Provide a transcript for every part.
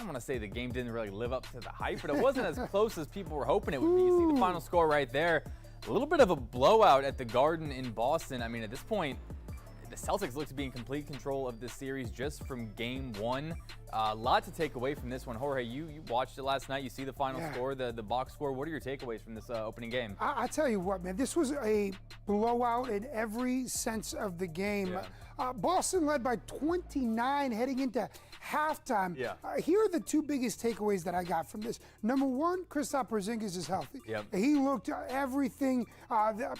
don't want to say the game didn't really live up to the hype, but it wasn't as close as people were hoping it would be. You see the final score right there. A little bit of a blowout at the Garden in Boston. I mean, at this point, the Celtics look to be in complete control of this series just from game one. A lot to take away from this one. Jorge, you watched it last night. You see the final score, the box score. What are your takeaways from this opening game? I tell you what, man, this was a blowout in every sense of the game. Boston led by 29 heading into halftime. Here are the two biggest takeaways that I got from this. Number one, Kristaps Porzingis is healthy. He looked everything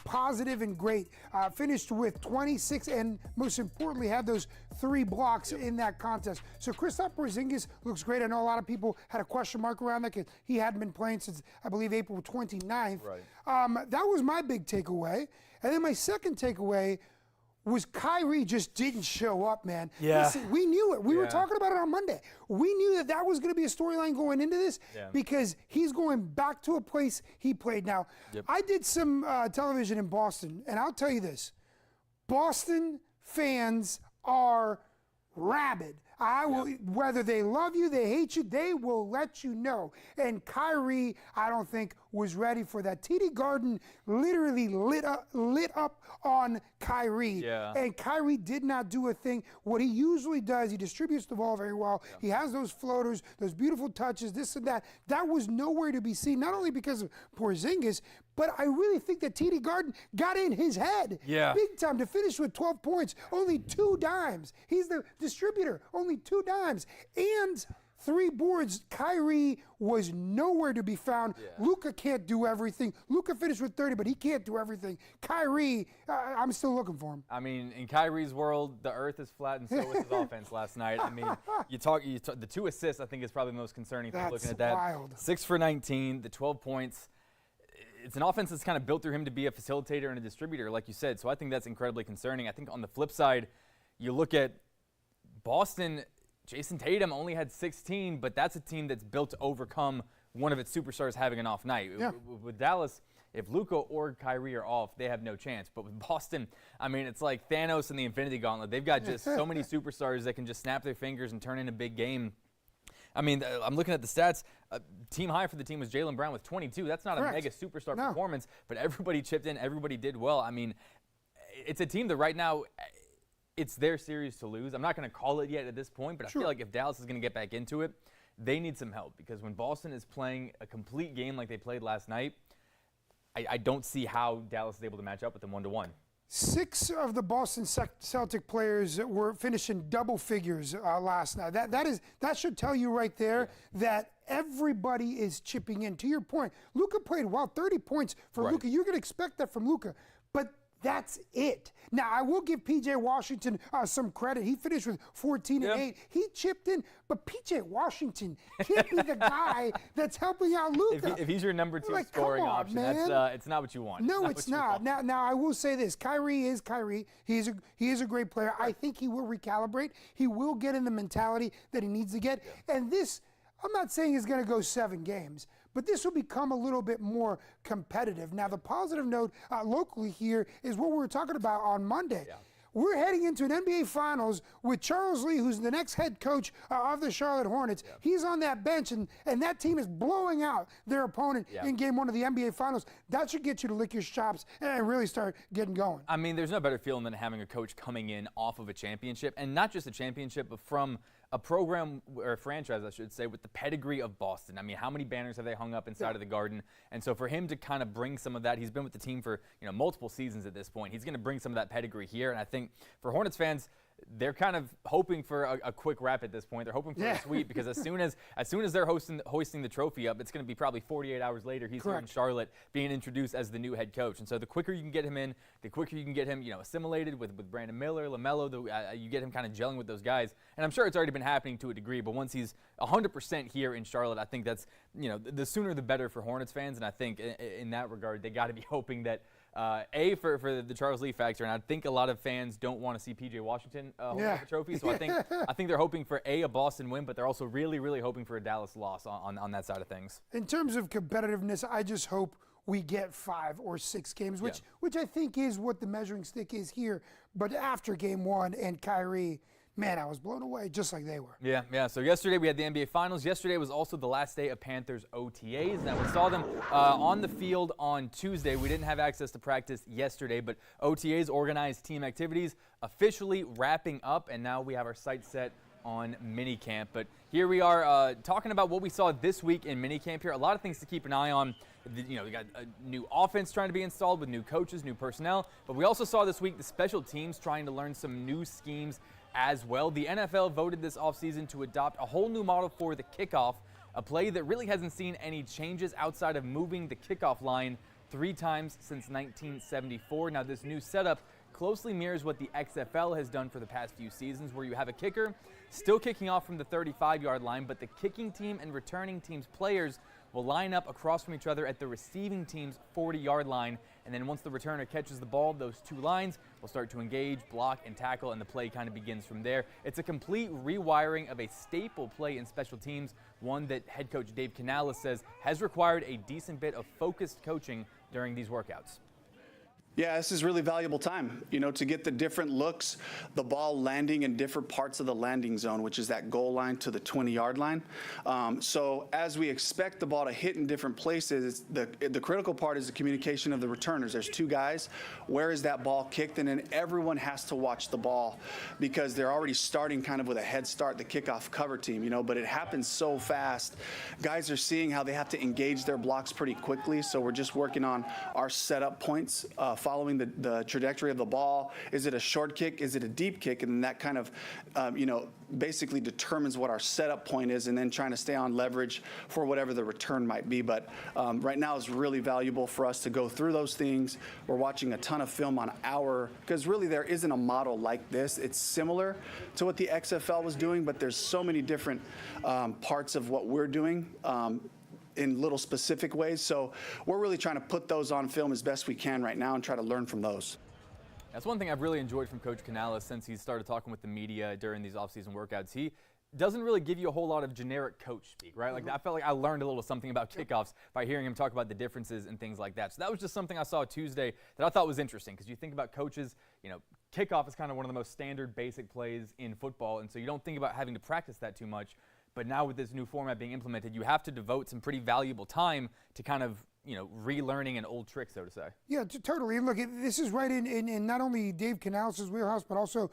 positive and great. Finished with 26 and most importantly had those 3 blocks in that contest. So Kristaps Porzingis looks great. I know a lot of people had a question mark around that because he hadn't been playing since, I believe, April 29th. That was my big takeaway. And then my second takeaway was Kyrie just didn't show up, man. Listen, we knew it. We were talking about it on Monday. We knew that that was going to be a storyline going into this because he's going back to a place he played. Now, I did some television in Boston, and I'll tell you this. Boston fans are rabid. Whether they love you, they hate you, they will let you know. And Kyrie, I don't think, was ready for that. TD Garden literally lit up on Kyrie. And Kyrie did not do a thing. What he usually does, he distributes the ball very well. He has those floaters, those beautiful touches, this and that. That was nowhere to be seen, not only because of Porzingis, but I really think that TD Garden got in his head big time to finish with 12 points, only 2 dimes. He's the distributor, only 2 dimes. And 3 boards. Kyrie was nowhere to be found. Luka can't do everything. Luka finished with 30, but he can't do everything. Kyrie, I'm still looking for him. I mean, in Kyrie's world, the earth is flat, and so was his offense last night. I mean, the 2 assists, I think, is probably the most concerning thing looking at that. Wild. 6 for 19, the 12 points. It's an offense that's kind of built through him to be a facilitator and a distributor, like you said. So I think that's incredibly concerning. I think on the flip side, you look at Boston. Jason Tatum only had 16, but that's a team that's built to overcome one of its superstars having an off night. With Dallas, if Luka or Kyrie are off, they have no chance. But with Boston, I mean, it's like Thanos and the Infinity Gauntlet. They've got just so many superstars that can just snap their fingers and turn in a big game. I mean, I'm looking at the stats. Team high for the team was Jaylen Brown with 22. That's not a mega superstar performance, but everybody chipped in. Everybody did well. I mean, it's a team that right now, it's their series to lose. I'm not going to call it yet at this point, but I feel like if Dallas is going to get back into it, they need some help because when Boston is playing a complete game like they played last night, I don't see how Dallas is able to match up with them 1-to-1. 6 of the Boston Celtic players were finishing double figures last night. That should tell you right there that everybody is chipping in. To your point, Luka played well, 30 points for Luka. You're going to expect that from Luka, but that's it. Now, I will give P.J. Washington some credit. He finished with 14 and 8. He chipped in, but P.J. Washington can't be the guy that's helping out Luka. If he's your number 2 scoring option, it's not what you want. No, it's not. Now, I will say this. Kyrie is Kyrie. He is a great player. I think he will recalibrate. He will get in the mentality that he needs to get. And this, I'm not saying is going to go 7 games, but this will become a little bit more competitive. Now, the positive note locally here is what we were talking about on Monday. We're heading into an NBA Finals with Charles Lee, who's the next head coach of the Charlotte Hornets. He's on that bench, and that team is blowing out their opponent in Game 1 of the NBA Finals. That should get you to lick your chops and really start getting going. I mean, there's no better feeling than having a coach coming in off of a championship, and not just a championship, but from a program or a franchise, I should say, with the pedigree of Boston. I mean, how many banners have they hung up inside of the Garden? And so for him to kind of bring some of that, he's been with the team for multiple seasons at this point. He's going to bring some of that pedigree here. And I think for Hornets fans, they're kind of hoping for a quick wrap at this point. They're hoping for a sweep because as soon as they're hoisting the trophy up, it's going to be probably 48 hours later. He's here in Charlotte being introduced as the new head coach. And so the quicker you can get him in, the quicker you can get him assimilated with Brandon Miller, LaMelo. You get him kind of gelling with those guys. And I'm sure it's already been happening to a degree, but once he's 100% here in Charlotte, I think that's the sooner the better for Hornets fans. And I think in that regard, they got to be hoping that for the Charles Lee factor, and I think a lot of fans don't want to see P.J. Washington hold up the trophy. So I think they're hoping for a Boston win, but they're also really, really hoping for a Dallas loss on that side of things. In terms of competitiveness, I just hope we get 5 or 6 games, which I think is what the measuring stick is here. But after Game 1 and Kyrie man, I was blown away just like they were. Yeah. So yesterday we had the NBA Finals. Yesterday was also the last day of Panthers OTAs. Now we saw them on the field on Tuesday. We didn't have access to practice yesterday, but OTAs, organized team activities, officially wrapping up, and now we have our sights set on minicamp. But here we are talking about what we saw this week in minicamp here. A lot of things to keep an eye on. We got a new offense trying to be installed with new coaches, new personnel. But we also saw this week the special teams trying to learn some new schemes as well. The NFL voted this offseason to adopt a whole new model for the kickoff, a play that really hasn't seen any changes outside of moving the kickoff line 3 times since 1974. Now, this new setup closely mirrors what the XFL has done for the past few seasons, where you have a kicker still kicking off from the 35-yard line, but the kicking team and returning team's players will line up across from each other at the receiving team's 40-yard line, and then once the returner catches the ball, those two lines will start to engage, block, and tackle, and the play kind of begins from there. It's a complete rewiring of a staple play in special teams, one that head coach Dave Canales says has required a decent bit of focused coaching during these workouts. Yeah, this is really valuable time, to get the different looks, the ball landing in different parts of the landing zone, which is that goal line to the 20-yard line. So as we expect the ball to hit in different places, the critical part is the communication of the returners. There's 2 guys. Where is that ball kicked? And then everyone has to watch the ball because they're already starting kind of with a head start, the kickoff cover team, but it happens so fast. Guys are seeing how they have to engage their blocks pretty quickly. So we're just working on our setup points, following the trajectory of the ball. Is it a short kick? Is it a deep kick? And that kind of, basically determines what our setup point is, and then trying to stay on leverage for whatever the return might be. But right now it's really valuable for us to go through those things. We're watching a ton of film on because really there isn't a model like this. It's similar to what the XFL was doing, but there's so many different parts of what we're doing in little specific ways. So we're really trying to put those on film as best we can right now and try to learn from those. That's one thing I've really enjoyed from Coach Canales since he started talking with the media during these offseason workouts. He doesn't really give you a whole lot of generic coach speak, right? Like I felt like I learned a little something about kickoffs by hearing him talk about the differences and things like that. So that was just something I saw Tuesday that I thought was interesting, because you think about coaches, kickoff is kind of one of the most standard basic plays in football, and so you don't think about having to practice that too much. But now with this new format being implemented, you have to devote some pretty valuable time to kind of, relearning an old trick, so to say. Yeah, totally. And look, this is right in not only Dave Canales' wheelhouse, but also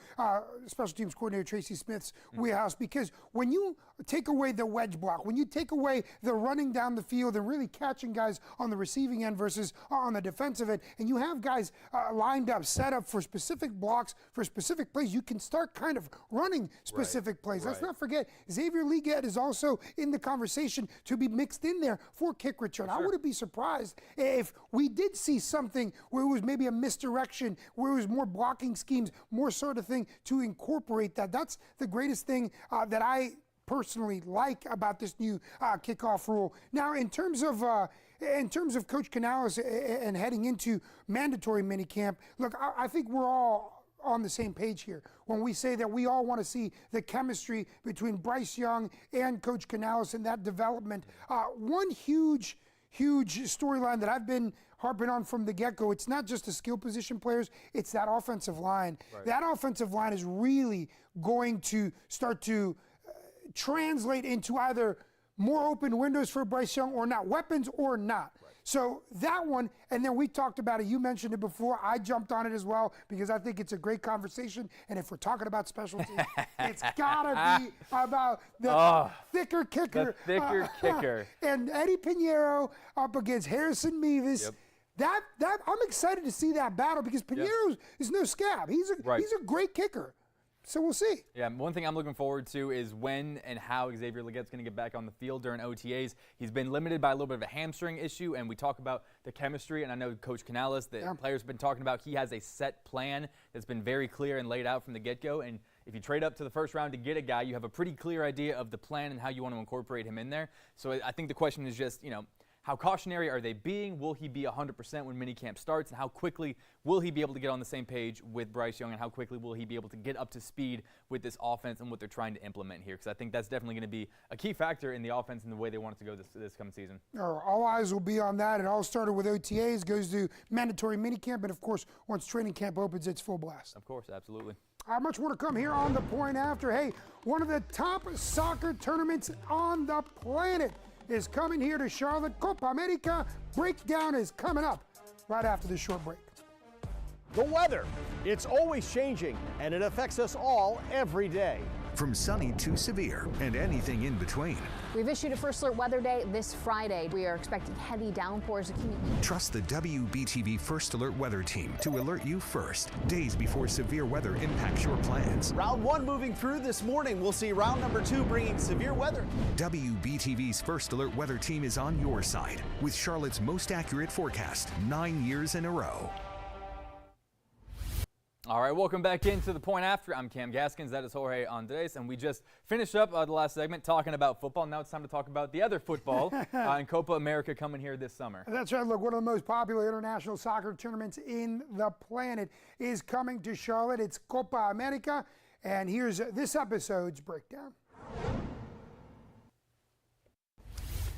special teams coordinator Tracy Smith's wheelhouse, because when you take away the wedge block, when you take away the running down the field and really catching guys on the receiving end versus on the defensive end, and you have guys lined up, set up for specific blocks, for specific plays, you can start kind of running specific plays. Let's not forget, Xavier Leggett is also in the conversation to be mixed in there for kick return. Sure. I wouldn't be surprised if we did see something where it was maybe a misdirection, where it was more blocking schemes, more sort of thing to incorporate that. That's the greatest thing that I personally like about this new kickoff rule. Now, in terms of Coach Canales and heading into mandatory minicamp, look, I think we're all on the same page here when we say that we all want to see the chemistry between Bryce Young and Coach Canales and that development. One huge storyline that I've been harping on from the get-go, it's not just the skill position players, it's that offensive line. Right. That offensive line is really going to start to translate into either more open windows for Bryce Young or not, weapons or not. Right. So that one, and then we talked about it, you mentioned it before, I jumped on it as well because I think it's a great conversation, and if we're talking about special teams, it's gotta be about the thicker kicker. The thicker kicker. And Eddie Pinheiro up against Harrison Mevis. Yep. That I'm excited to see that battle because Pinheiro is no scab. He's a great kicker. So we'll see. Yeah, one thing I'm looking forward to is when and how Xavier Leggett's going to get back on the field during OTAs. He's been limited by a little bit of a hamstring issue, and we talk about the chemistry, and I know Coach Canales, the players have been talking about, he has a set plan that's been very clear and laid out from the get-go, and if you trade up to the first round to get a guy, you have a pretty clear idea of the plan and how you want to incorporate him in there. So I think the question is just, how cautionary are they being? Will he be 100% when minicamp starts? And how quickly will he be able to get on the same page with Bryce Young? And how quickly will he be able to get up to speed with this offense and what they're trying to implement here? Because I think that's definitely going to be a key factor in the offense and the way they want it to go this coming season. All eyes will be on that. It all started with OTAs, goes to mandatory minicamp, and of course, once training camp opens, it's full blast. Of course, absolutely. How much more to come here on The Point After? Hey, one of the top soccer tournaments on the planet is coming here to Charlotte. Copa America breakdown is coming up right after this short break. The weather, it's always changing, and it affects us all every day. From sunny to severe and anything in between. We've issued a first alert weather day this Friday. We are expecting heavy downpours. Trust the WBTV First Alert Weather Team to alert you first, days before severe weather impacts your plans. Round 1 moving through this morning. We'll see round number 2 bringing severe weather. WBTV's First Alert Weather Team is on your side with Charlotte's most accurate forecast 9 years in a row. All right, welcome back into The Point After. I'm Cam Gaskins, that is Jorge Andres, and we just finished up the last segment talking about football. Now it's time to talk about the other football in Copa America coming here this summer. That's right. Look, one of the most popular international soccer tournaments in the planet is coming to Charlotte. It's Copa America, and here's this episode's breakdown.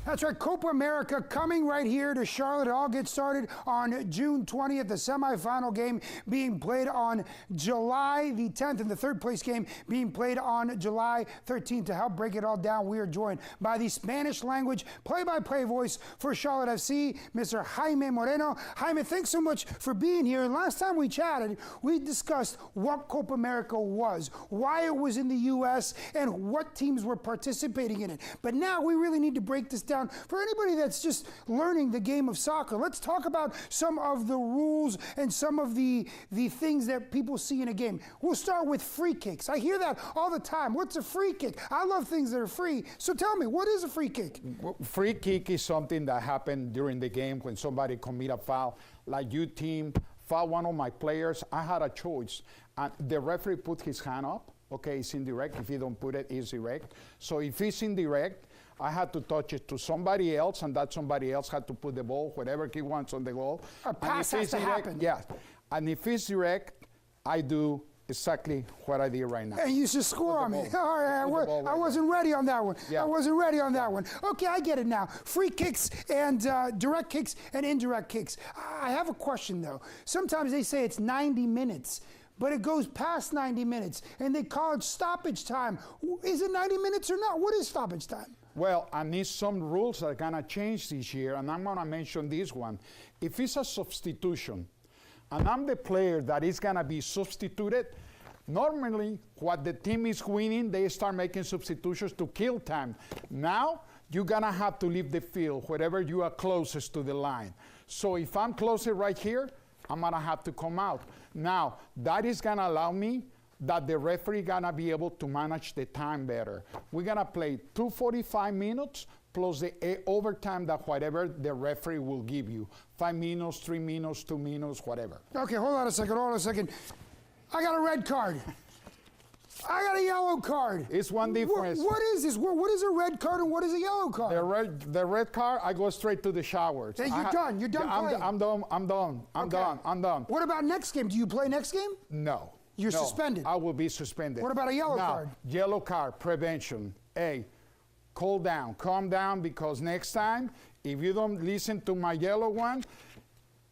That's right, Copa America coming right here to Charlotte. It all gets started on June 20th, the semifinal game being played on July the 10th, and the third place game being played on July 13th. To help break it all down, we are joined by the Spanish language play-by-play voice for Charlotte FC, Mr. Jaime Moreno. Jaime, thanks so much for being here. And last time we chatted, we discussed what Copa America was, why it was in the U.S., and what teams were participating in it. But now we really need to break this down for anybody that's just learning the game of soccer. Let's talk about some of the rules and some of the things that people see in a game. We'll start with free kicks. I hear that all the time. What's a free kick? I love things that are free. So tell me, what is a free kick? Free kick is something that happened during the game when somebody commit a foul. Like you team foul one of my players, I had a choice. And the referee put his hand up. Okay, it's indirect. If he don't put it, it's direct. So if it's indirect, I had to touch it to somebody else, and that somebody else had to put the ball, whatever he wants on the goal. A pass has to happen. Yeah. And if it's direct, I do exactly what I did right now. And you should score on me. All right, I wasn't ready on that one. Yeah. I wasn't ready on that one. Okay, I get it now. Free kicks and direct kicks and indirect kicks. I have a question, though. Sometimes they say it's 90 minutes. But it goes past 90 minutes, and they call it stoppage time. Is it 90 minutes or not? What is stoppage time? Well, I need some rules that are going to change this year, and I'm going to mention this one. If it's a substitution, and I'm the player that is going to be substituted, normally what the team is winning, they start making substitutions to kill time. Now, you're going to have to leave the field wherever you are closest to the line. So if I'm closer right here, I'm going to have to come out. Now, that is going to allow me that the referee going to be able to manage the time better. We're going to play 245 minutes plus the overtime that whatever the referee will give you. 5 minutes, 3 minutes, 2 minutes, whatever. Okay, hold on a second. I got a red card. I got a yellow card. It's one difference. What is this? What is a red card and what is a yellow card? The red card, I go straight to the showers. Hey, you're done. You're done playing. I'm done. What about next game? Do you play next game? No. You're suspended. I will be suspended. What about a yellow card? Yellow card, prevention. Hey, calm down, because next time, if you don't listen to my yellow one,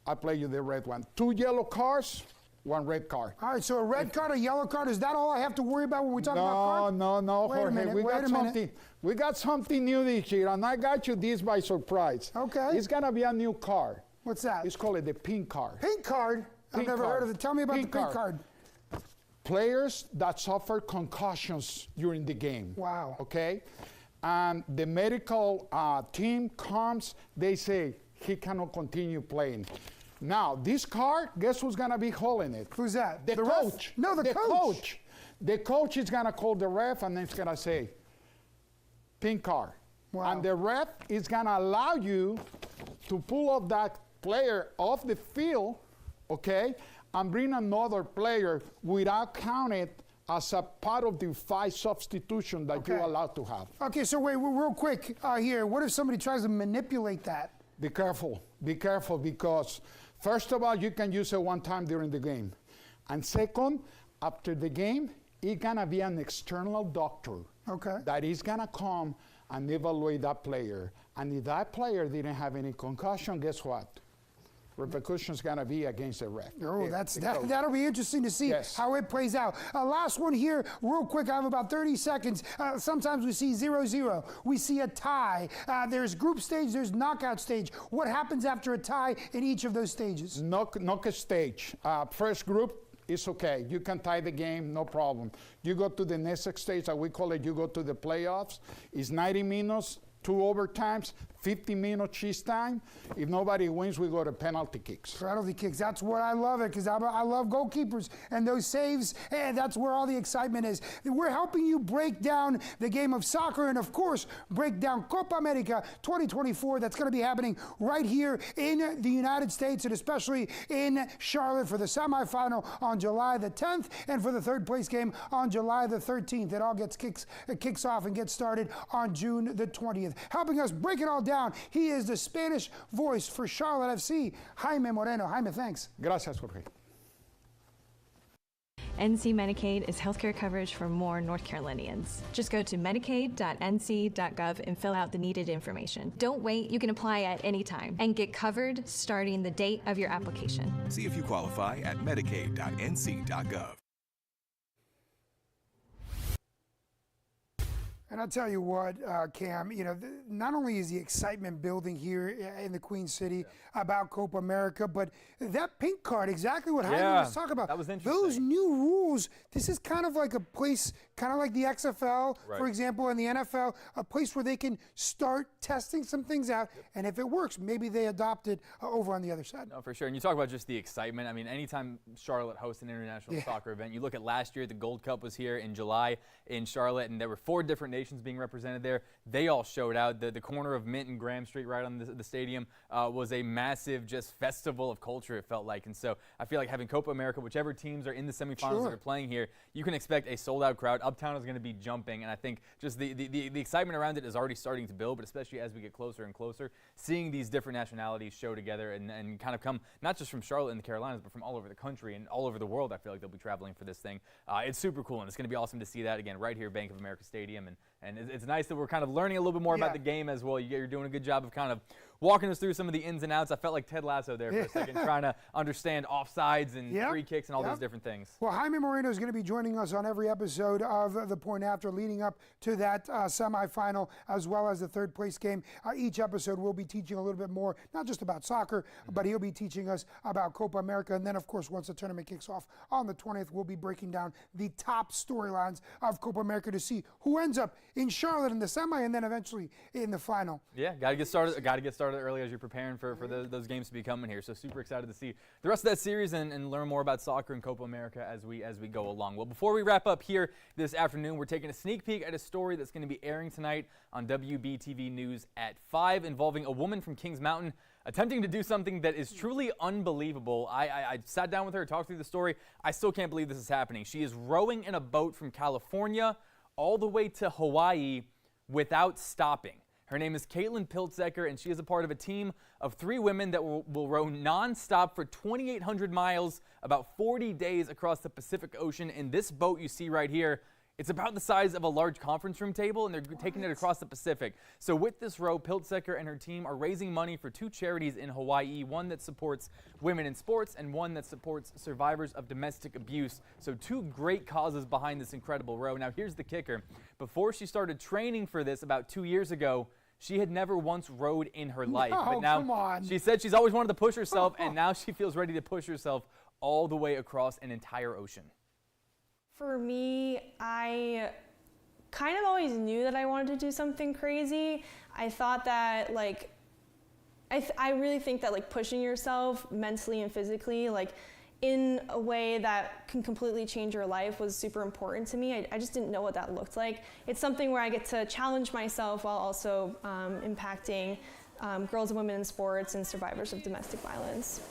I play you the red one. 2 yellow cards, 1 red card. All right, so a red card, a yellow card, is that all I have to worry about when we talk about cards? No, Wait a minute, we got something new this year, and I got you this by surprise. Okay. It's going to be a new card. What's that? It's called the pink card. Pink card? I've never heard of it. Tell me about the pink card. Players that suffer concussions during the game. Wow. Okay? And the medical team comes, they say, he cannot continue playing. Now, this card, guess who's going to be holding it? Who's that? The coach. Ref? No, the coach. The coach is going to call the ref, and then it's going to say, pink card. Wow. And the ref is going to allow you to pull up that player off the field, okay, and bring another player without counting as a part of the 5 substitution that you're allowed to have. Okay, so wait, real quick here. What if somebody tries to manipulate that? Be careful, because first of all, you can use it one time during the game. And second, after the game, it's gonna be an external doctor that is gonna come and evaluate that player. And if that player didn't have any concussion, guess what? repercussions going to be against the ref. Oh, that'll be interesting to see how it plays out. Last one here, real quick. I have about 30 seconds. Sometimes we see 0-0. We see a tie. There's group stage. There's knockout stage. What happens after a tie in each of those stages? Knockout stage. First group. It's okay. You can tie the game, no problem. You go to the next stage, that we call it, you go to the playoffs. It's 90 minutes, 2 overtimes, 50-minute cheese time. If nobody wins, we go to penalty kicks. Penalty kicks. That's what I love it, because I love goalkeepers and those saves, and that's where all the excitement is. We're helping you break down the game of soccer and, of course, break down Copa America 2024. That's going to be happening right here in the United States, and especially in Charlotte for the semifinal on July the 10th and for the third place game on July the 13th. It all kicks off and gets started on June the 20th. Helping us break it all down, he is the Spanish voice for Charlotte FC, Jaime Moreno. Jaime, thanks. Gracias, Jorge. NC Medicaid is healthcare coverage for more North Carolinians. Just go to medicaid.nc.gov and fill out the needed information. Don't wait, you can apply at any time and get covered starting the date of your application. See if you qualify at medicaid.nc.gov. And I'll tell you what, Cam, not only is the excitement building here in the Queen City about Copa America, but that pink card, exactly what Jaime was talking about. That was interesting. Those new rules, this is kind of like a place, kind of like the XFL, for example, and the NFL, a place where they can start testing some things out, and if it works, maybe they adopt it over on the other side. No, for sure. And you talk about just the excitement. I mean, anytime Charlotte hosts an international soccer event, you look at last year, the Gold Cup was here in July in Charlotte, and there were 4 different nations being represented there. They all showed out. The corner of Mint and Graham Street right on the stadium was a massive just festival of culture, it felt like. And so I feel like having Copa America, whichever teams are in the semifinals that are playing here, you can expect a sold-out crowd. Uptown is going to be jumping, and I think just the excitement around it is already starting to build, but especially as we get closer and closer, seeing these different nationalities show together and kind of come not just from Charlotte and the Carolinas, but from all over the country and all over the world. I feel like they'll be traveling for this thing. It's super cool, and it's going to be awesome to see that again right here, Bank of America Stadium, and it's nice that we're kind of learning a little bit more about the game as well. You're doing a good job of kind of walking us through some of the ins and outs. I felt like Ted Lasso there for a second, trying to understand offsides and free kicks and all those different things. Well, Jaime Moreno is going to be joining us on every episode of The Point After, leading up to that semifinal as well as the third place game. Each episode will be teaching a little bit more, not just about soccer, but he'll be teaching us about Copa America. And then, of course, once the tournament kicks off on the 20th, we'll be breaking down the top storylines of Copa America to see who ends up in Charlotte in the semi and then eventually in the final. Yeah, got to get started early as you're preparing for those games to be coming here. So super excited to see the rest of that series and learn more about soccer and Copa America as we go along. Well, before we wrap up here this afternoon, we're taking a sneak peek at a story that's going to be airing tonight on WBTV News at 5 involving a woman from Kings Mountain attempting to do something that is truly unbelievable. I sat down with her, talked through the story. I still can't believe this is happening. She is rowing in a boat from California all the way to Hawaii without stopping. Her name is Caitlin Piltzecker, and she is a part of a team of 3 women that will row nonstop for 2,800 miles, about 40 days across the Pacific Ocean. In this boat you see right here, it's about the size of a large conference room table, and they're taking it across the Pacific. So with this row, Piltzecker and her team are raising money for 2 charities in Hawaii, one that supports women in sports and one that supports survivors of domestic abuse. So 2 great causes behind this incredible row. Now here's the kicker. Before she started training for this about 2 years ago, she had never once rowed in her life. But now she said she's always wanted to push herself, and now she feels ready to push herself all the way across an entire ocean. For me, I kind of always knew that I wanted to do something crazy. I thought that, like, I really think that, like, pushing yourself mentally and physically, like, in a way that can completely change your life was super important to me. I just didn't know what that looked like. It's something where I get to challenge myself while also impacting girls and women in sports and survivors of domestic violence.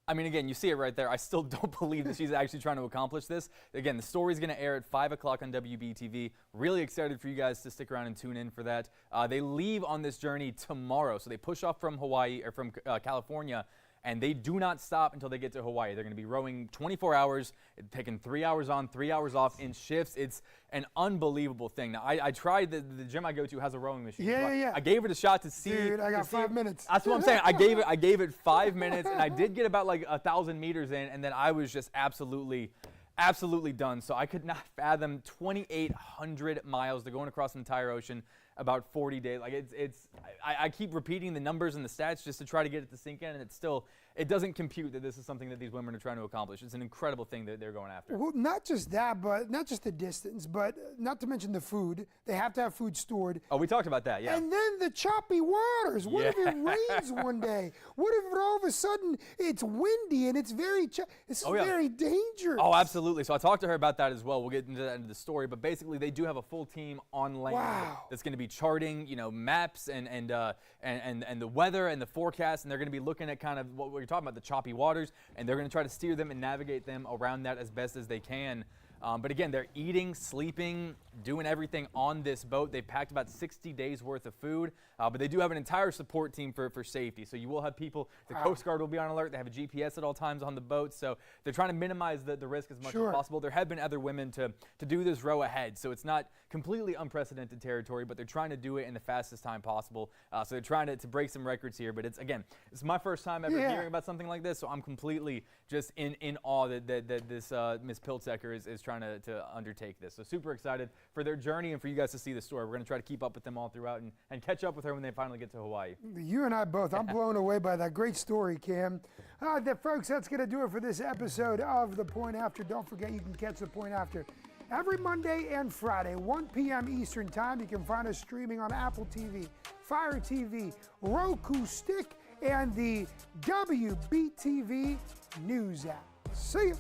I mean, again, you see it right there. I still don't believe that she's actually trying to accomplish this. Again, the story's going to air at 5 o'clock on WBTV. Really excited for you guys to stick around and tune in for that. They leave on this journey tomorrow, so they push off from Hawaii or from California and they do not stop until they get to Hawaii. They're going to be rowing 24 hours, taking 3 hours on, 3 hours off in shifts. It's an unbelievable thing. Now, I tried, the gym I go to has a rowing machine. Yeah. I gave it a shot to see. Dude, I got 5 minutes. That's what I'm saying. I gave it 5 minutes, and I did get about like 1,000 meters in, and then I was just absolutely done. So I could not fathom 2,800 miles. They're going across the entire ocean, about 40 days. Like I keep repeating the numbers and the stats just to try to get it to sink in, and it doesn't compute that this is something that these women are trying to accomplish. It's an incredible thing that they're going after. Well, not just that, but not just the distance, but not to mention the food. They have to have food stored. Oh, we talked about that, yeah. And then the choppy waters. What if it rains one day? What if all of a sudden it's windy and it's very very dangerous? Oh, absolutely. So I talked to her about that as well. We'll get into that into the story, but basically they do have a full team on land that's going to be charting, maps and the weather and the forecast, and they're going to be looking at kind of what we're talking about, the choppy waters, and they're going to try to steer them and navigate them around that as best as they can. But again, they're eating, sleeping, doing everything on this boat. They've packed about 60 days worth of food, but they do have an entire support team for safety. So you will have people, the Coast Guard will be on alert. They have a GPS at all times on the boat. So they're trying to minimize the risk as much as possible. There have been other women to do this row ahead. So it's not completely unprecedented territory, but they're trying to do it in the fastest time possible. So they're trying to break some records here. But it's my first time ever hearing about something like this. So I'm completely just in awe that this Ms. Piltzecker is trying to undertake this. So super excited for their journey and for you guys to see the story. We're going to try to keep up with them all throughout and catch up with her when they finally get to Hawaii. You and I both. I'm blown away by that. Great story, Cam. Folks, that's going to do it for this episode of The Point After. Don't forget you can catch The Point After every Monday and Friday, 1 p.m. Eastern Time. You can find us streaming on Apple TV, Fire TV, Roku Stick, and the WBTV News app. See you.